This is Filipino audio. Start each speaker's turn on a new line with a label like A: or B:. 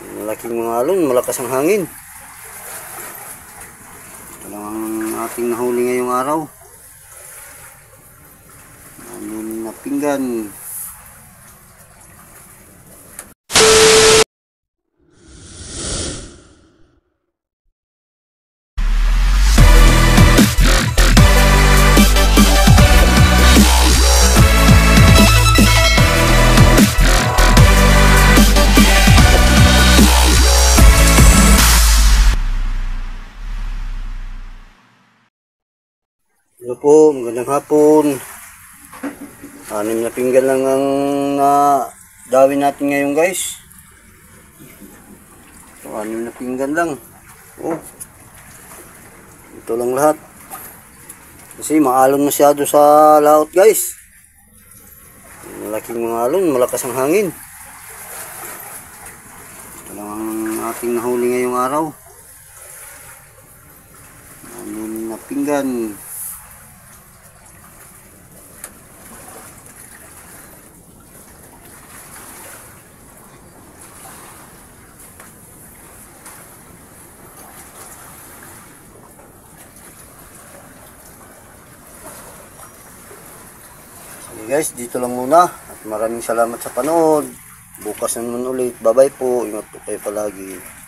A: Malaking mga alon, malakas ang hangin. Ito lang ang ating nahuli ngayong araw. Anim na pinggan. Hello po, magandang hapon. Anim na pinggan lang ang dawin natin ngayon, guys. So, anim na pinggan lang. Oh. Ito lang lahat. Kasi maalon masyado sa laot, guys. Malaking mga alon, malakas ang hangin. Ito lang ang ating nahuli ngayong araw. Anim na pinggan. Okay guys, dito lang muna at maraming salamat sa panood. Bukas naman ulit. Bye bye po. Ingat po kayo palagi.